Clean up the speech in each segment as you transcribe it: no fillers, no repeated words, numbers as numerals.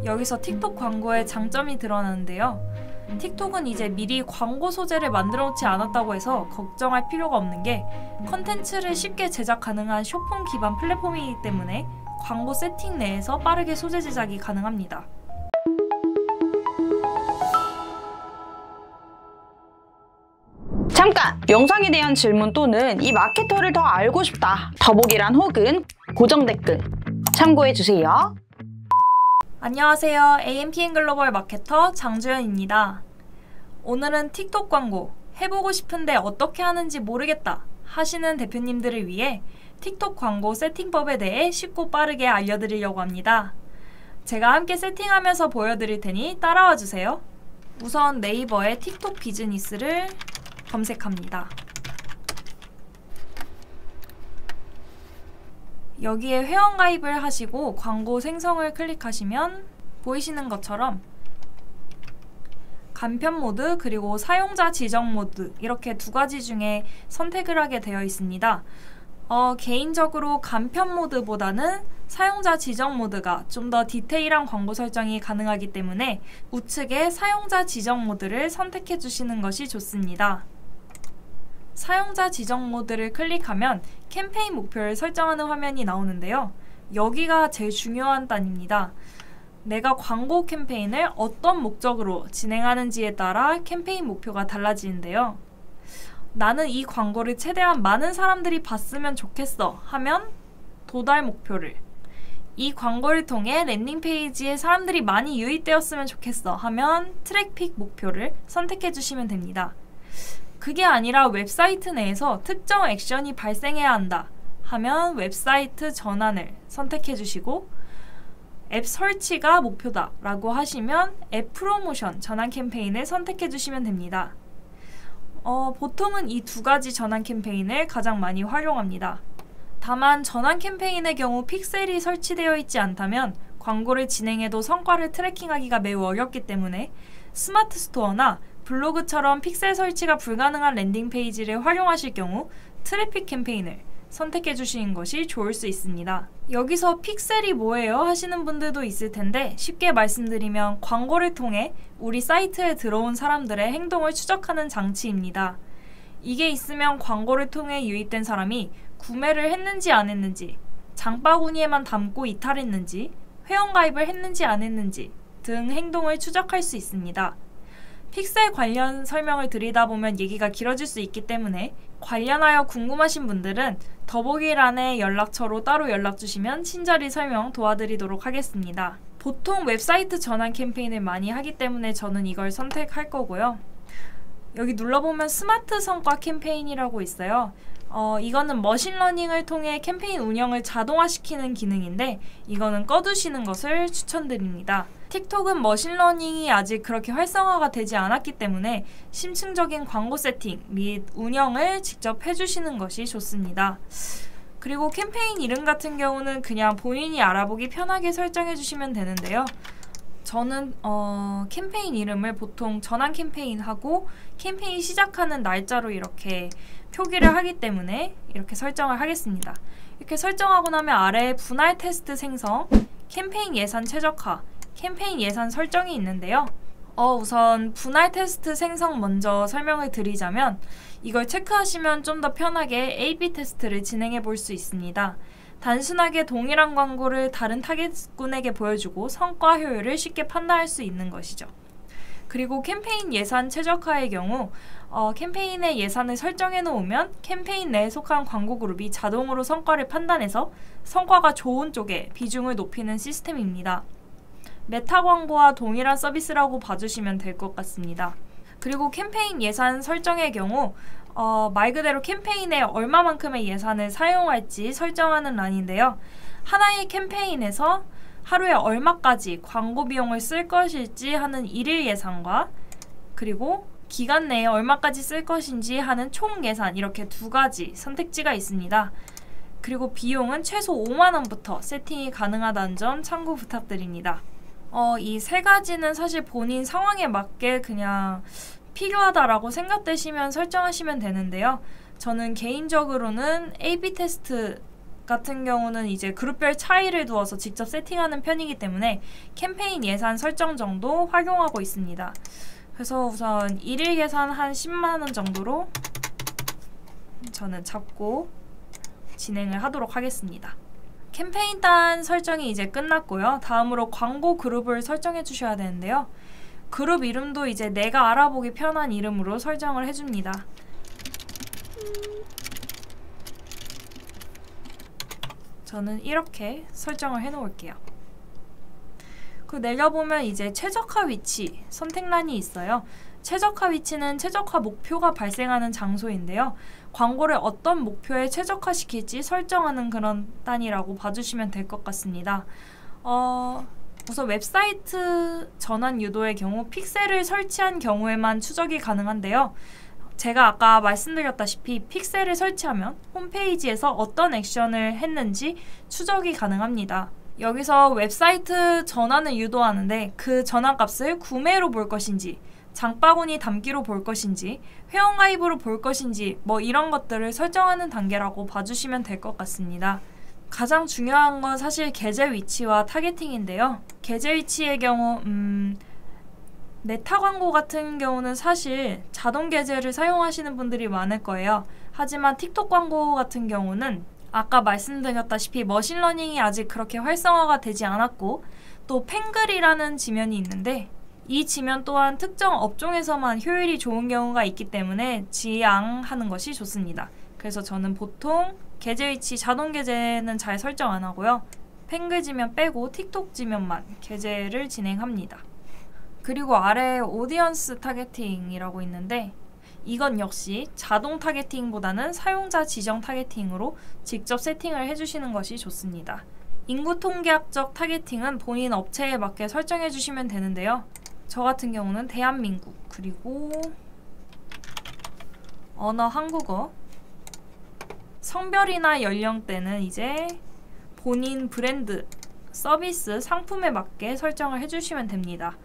여기서 틱톡 광고의 장점이 드러나는데요. 틱톡은 이제 미리 광고 소재를 만들어 놓지 않았다고 해서 걱정할 필요가 없는 게 컨텐츠를 쉽게 제작 가능한 숏폼 기반 플랫폼이기 때문에 광고 세팅 내에서 빠르게 소재 제작이 가능합니다. 잠깐! 영상에 대한 질문 또는 이 마케터를 더 알고 싶다. 더보기란 혹은 고정 댓글 참고해주세요. 안녕하세요. AMPM 글로벌 마케터 장주연입니다. 오늘은 틱톡 광고 해보고 싶은데 어떻게 하는지 모르겠다 하시는 대표님들을 위해 틱톡 광고 세팅법에 대해 쉽고 빠르게 알려드리려고 합니다. 제가 함께 세팅하면서 보여드릴 테니 따라와 주세요. 우선 네이버에 틱톡 비즈니스를 검색합니다. 여기에 회원가입을 하시고 광고 생성을 클릭하시면 보이시는 것처럼 간편 모드 그리고 사용자 지정 모드 이렇게 두 가지 중에 선택을 하게 되어 있습니다. 개인적으로 간편 모드보다는 사용자 지정 모드가 좀 더 디테일한 광고 설정이 가능하기 때문에 우측에 사용자 지정 모드를 선택해 주시는 것이 좋습니다. 사용자 지정 모드를 클릭하면 캠페인 목표를 설정하는 화면이 나오는데요. 여기가 제일 중요한 단입니다. 내가 광고 캠페인을 어떤 목적으로 진행하는지에 따라 캠페인 목표가 달라지는데요. 나는 이 광고를 최대한 많은 사람들이 봤으면 좋겠어 하면 도달 목표를, 이 광고를 통해 랜딩페이지에 사람들이 많이 유입되었으면 좋겠어 하면 트래픽 목표를 선택해 주시면 됩니다. 그게 아니라 웹사이트 내에서 특정 액션이 발생해야 한다 하면 웹사이트 전환을 선택해 주시고, 앱 설치가 목표다 라고 하시면 앱 프로모션 전환 캠페인을 선택해 주시면 됩니다. 보통은 이 두 가지 전환 캠페인을 가장 많이 활용합니다. 다만 전환 캠페인의 경우 픽셀이 설치되어 있지 않다면 광고를 진행해도 성과를 트래킹하기가 매우 어렵기 때문에 스마트 스토어나 블로그처럼 픽셀 설치가 불가능한 랜딩 페이지를 활용하실 경우 트래픽 캠페인을 선택해 주시는 것이 좋을 수 있습니다. 여기서 픽셀이 뭐예요? 하시는 분들도 있을 텐데 쉽게 말씀드리면 광고를 통해 우리 사이트에 들어온 사람들의 행동을 추적하는 장치입니다. 이게 있으면 광고를 통해 유입된 사람이 구매를 했는지 안 했는지, 장바구니에만 담고 이탈했는지, 회원가입을 했는지 안 했는지 등 행동을 추적할 수 있습니다. 픽셀 관련 설명을 드리다 보면 얘기가 길어질 수 있기 때문에 관련하여 궁금하신 분들은 더보기란에 연락처로 따로 연락 주시면 친절히 설명 도와드리도록 하겠습니다. 보통 웹사이트 전환 캠페인을 많이 하기 때문에 저는 이걸 선택할 거고요. 여기 눌러보면 스마트 성과 캠페인이라고 있어요. 이거는 머신러닝을 통해 캠페인 운영을 자동화시키는 기능인데 이거는 꺼두시는 것을 추천드립니다. 틱톡은 머신러닝이 아직 그렇게 활성화가 되지 않았기 때문에 심층적인 광고 세팅 및 운영을 직접 해주시는 것이 좋습니다. 그리고 캠페인 이름 같은 경우는 그냥 본인이 알아보기 편하게 설정해 주시면 되는데요. 저는 캠페인 이름을 보통 전환 캠페인하고 캠페인 시작하는 날짜로 이렇게 표기를 하기 때문에 이렇게 설정을 하겠습니다. 이렇게 설정하고 나면 아래에 분할 테스트 생성, 캠페인 예산 최적화, 캠페인 예산 설정이 있는데요. 우선 분할 테스트 생성 먼저 설명을 드리자면 이걸 체크하시면 좀 더 편하게 A/B 테스트를 진행해 볼 수 있습니다. 단순하게 동일한 광고를 다른 타겟군에게 보여주고 성과 효율을 쉽게 판단할 수 있는 것이죠. 그리고 캠페인 예산 최적화의 경우 캠페인의 예산을 설정해 놓으면 캠페인 내에 속한 광고 그룹이 자동으로 성과를 판단해서 성과가 좋은 쪽에 비중을 높이는 시스템입니다. 메타 광고와 동일한 서비스라고 봐주시면 될 것 같습니다. 그리고 캠페인 예산 설정의 경우 말 그대로 캠페인에 얼마만큼의 예산을 사용할지 설정하는 란인데요. 하나의 캠페인에서 하루에 얼마까지 광고 비용을 쓸 것일지 하는 일일 예산과 그리고 기간 내에 얼마까지 쓸 것인지 하는 총 예산, 이렇게 두 가지 선택지가 있습니다. 그리고 비용은 최소 5만원부터 세팅이 가능하다는 점 참고 부탁드립니다. 이 세 가지는 사실 본인 상황에 맞게 그냥 필요하다라고 생각되시면 설정하시면 되는데요. 저는 개인적으로는 A/B 테스트 같은 경우는 이제 그룹별 차이를 두어서 직접 세팅하는 편이기 때문에 캠페인 예산 설정 정도 활용하고 있습니다. 그래서 우선 1일 예산 한 10만원 정도로 저는 잡고 진행을 하도록 하겠습니다. 캠페인 단 설정이 이제 끝났고요. 다음으로 광고 그룹을 설정해 주셔야 되는데요. 그룹 이름도 이제 내가 알아보기 편한 이름으로 설정을 해줍니다. 저는 이렇게 설정을 해놓을게요. 그 내려보면 이제 최적화 위치 선택란이 있어요. 최적화 위치는 최적화 목표가 발생하는 장소인데요. 광고를 어떤 목표에 최적화시킬지 설정하는 그런 단이라고 봐주시면 될 것 같습니다. 우선 웹사이트 전환 유도의 경우 픽셀을 설치한 경우에만 추적이 가능한데요. 제가 아까 말씀드렸다시피 픽셀을 설치하면 홈페이지에서 어떤 액션을 했는지 추적이 가능합니다. 여기서 웹사이트 전환을 유도하는데 그 전환값을 구매로 볼 것인지 장바구니 담기로 볼 것인지 회원가입으로 볼 것인지 뭐 이런 것들을 설정하는 단계라고 봐주시면 될 것 같습니다. 가장 중요한 건 사실 계제 위치와 타겟팅인데요. 계제 위치의 경우 메타 광고 같은 경우는 사실 자동 계제를 사용하시는 분들이 많을 거예요. 하지만 틱톡 광고 같은 경우는 아까 말씀드렸다시피 머신러닝이 아직 그렇게 활성화가 되지 않았고 또 팽글이라는 지면이 있는데 이 지면 또한 특정 업종에서만 효율이 좋은 경우가 있기 때문에 지양하는 것이 좋습니다. 그래서 저는 보통 계제 위치 자동 계제는 잘 설정 안 하고요. 팽글 지면 빼고 틱톡 지면만 계제를 진행합니다. 그리고 아래 오디언스 타겟팅이라고 있는데 이건 역시 자동 타겟팅보다는 사용자 지정 타겟팅으로 직접 세팅을 해주시는 것이 좋습니다. 인구 통계학적 타겟팅은 본인 업체에 맞게 설정해 주시면 되는데요. 저 같은 경우는 대한민국, 그리고 언어 한국어, 성별이나 연령대는 이제 본인 브랜드, 서비스, 상품에 맞게 설정을 해주시면 됩니다.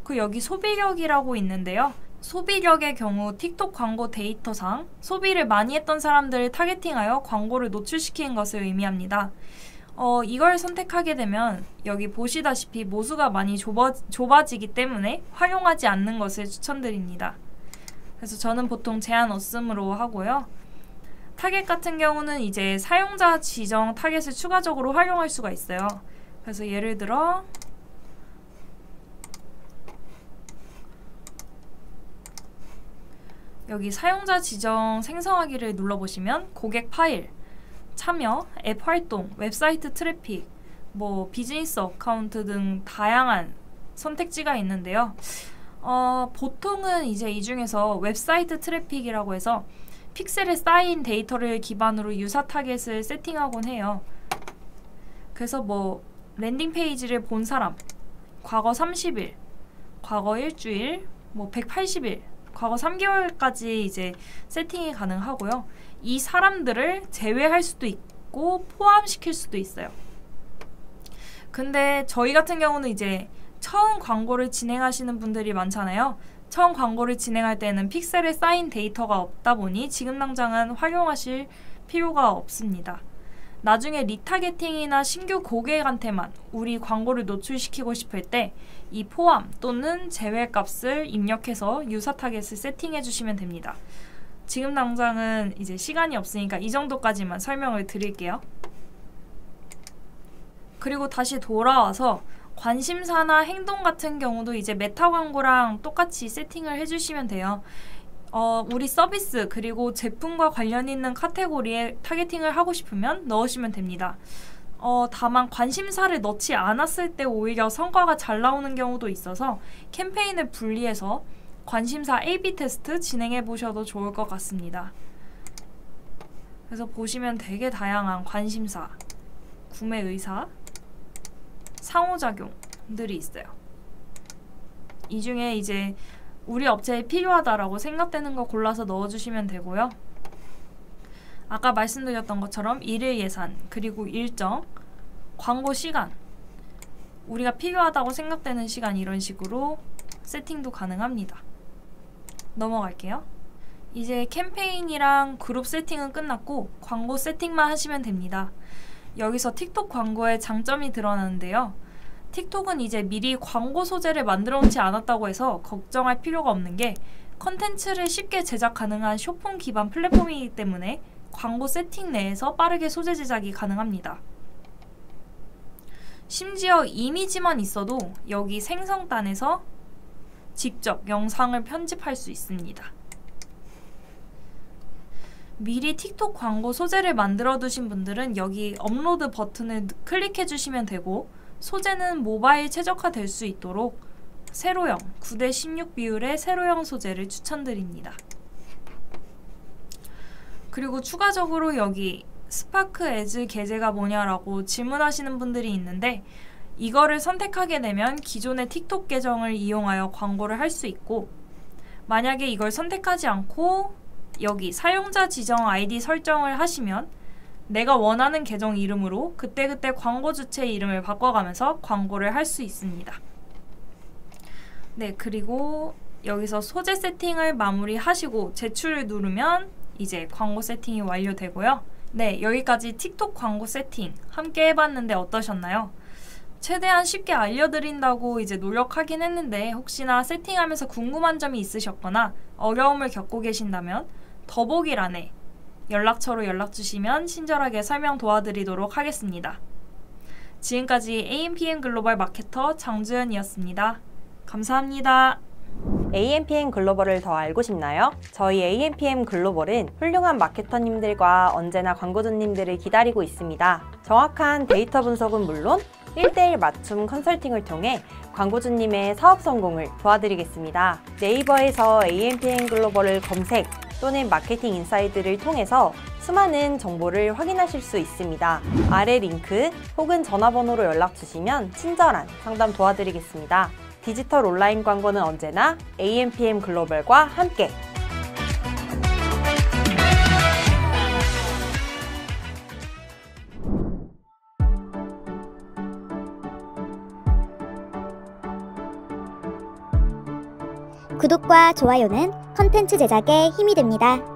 그 여기 소비력이라고 있는데요. 소비력의 경우 틱톡 광고 데이터상 소비를 많이 했던 사람들을 타겟팅하여 광고를 노출시키는 것을 의미합니다. 이걸 선택하게 되면 여기 보시다시피 모수가 많이 좁아지기 때문에 활용하지 않는 것을 추천드립니다. 그래서 저는 보통 제한 없음으로 하고요. 타겟 같은 경우는 이제 사용자 지정 타겟을 추가적으로 활용할 수가 있어요. 그래서 예를 들어 여기 사용자 지정 생성하기를 눌러보시면 고객 파일, 참여, 앱 활동, 웹사이트 트래픽, 뭐 비즈니스 어카운트 등 다양한 선택지가 있는데요. 보통은 이제 이 중에서 웹사이트 트래픽이라고 해서 픽셀에 쌓인 데이터를 기반으로 유사 타겟을 세팅하곤 해요. 그래서 뭐 랜딩 페이지를 본 사람, 과거 30일, 과거 일주일, 뭐 180일, 과거 3개월까지 이제 세팅이 가능하고요. 이 사람들을 제외할 수도 있고 포함시킬 수도 있어요. 근데 저희 같은 경우는 이제 처음 광고를 진행하시는 분들이 많잖아요. 처음 광고를 진행할 때는 픽셀에 쌓인 데이터가 없다 보니 지금 당장은 활용하실 필요가 없습니다. 나중에 리타겟팅이나 신규 고객한테만 우리 광고를 노출시키고 싶을 때 이 포함 또는 제외 값을 입력해서 유사 타겟을 세팅해 주시면 됩니다. 지금 당장은 이제 시간이 없으니까 이 정도까지만 설명을 드릴게요. 그리고 다시 돌아와서 관심사나 행동 같은 경우도 이제 메타 광고랑 똑같이 세팅을 해주시면 돼요. 우리 서비스 그리고 제품과 관련 있는 카테고리에 타겟팅을 하고 싶으면 넣으시면 됩니다. 다만 관심사를 넣지 않았을 때 오히려 성과가 잘 나오는 경우도 있어서 캠페인을 분리해서 관심사 A/B 테스트 진행해 보셔도 좋을 것 같습니다. 그래서 보시면 되게 다양한 관심사, 구매 의사, 상호작용들이 있어요. 이 중에 이제 우리 업체에 필요하다라고 생각되는 거 골라서 넣어주시면 되고요. 아까 말씀드렸던 것처럼 일일 예산, 그리고 일정, 광고 시간, 우리가 필요하다고 생각되는 시간 이런 식으로 세팅도 가능합니다. 넘어갈게요. 이제 캠페인이랑 그룹 세팅은 끝났고 광고 세팅만 하시면 됩니다. 여기서 틱톡 광고의 장점이 드러나는데요. 틱톡은 이제 미리 광고 소재를 만들어 놓지 않았다고 해서 걱정할 필요가 없는 게 컨텐츠를 쉽게 제작 가능한 쇼폼 기반 플랫폼이기 때문에 광고 세팅 내에서 빠르게 소재 제작이 가능합니다. 심지어 이미지만 있어도 여기 생성단에서 직접 영상을 편집할 수 있습니다. 미리 틱톡 광고 소재를 만들어 두신 분들은 여기 업로드 버튼을 클릭해 주시면 되고, 소재는 모바일 최적화될 수 있도록 세로형 9:16 비율의 세로형 소재를 추천드립니다. 그리고 추가적으로 여기 스파크 애즈 계제가 뭐냐라고 질문하시는 분들이 있는데, 이거를 선택하게 되면 기존의 틱톡 계정을 이용하여 광고를 할 수 있고, 만약에 이걸 선택하지 않고 여기 사용자 지정 아이디 설정을 하시면 내가 원하는 계정 이름으로 그때그때 광고 주체 이름을 바꿔가면서 광고를 할 수 있습니다. 네, 그리고 여기서 소재 세팅을 마무리하시고 제출을 누르면 이제 광고 세팅이 완료되고요. 네, 여기까지 틱톡 광고 세팅 함께 해봤는데 어떠셨나요? 최대한 쉽게 알려드린다고 이제 노력하긴 했는데, 혹시나 세팅하면서 궁금한 점이 있으셨거나 어려움을 겪고 계신다면 더보기란에 연락처로 연락 주시면 친절하게 설명 도와드리도록 하겠습니다. 지금까지 AMPM 글로벌 마케터 장주연이었습니다. 감사합니다. AMPM 글로벌을 더 알고 싶나요? 저희 AMPM 글로벌은 훌륭한 마케터님들과 언제나 광고주님들을 기다리고 있습니다. 정확한 데이터 분석은 물론 1:1 맞춤 컨설팅을 통해 광고주님의 사업 성공을 도와드리겠습니다. 네이버에서 AMPM 글로벌을 검색 또는 마케팅 인사이드를 통해서 수많은 정보를 확인하실 수 있습니다. 아래 링크 혹은 전화번호로 연락 주시면 친절한 상담 도와드리겠습니다. 디지털 온라인 광고는 언제나 AMPM 글로벌과 함께! 구독과 좋아요는 컨텐츠 제작에 힘이 됩니다.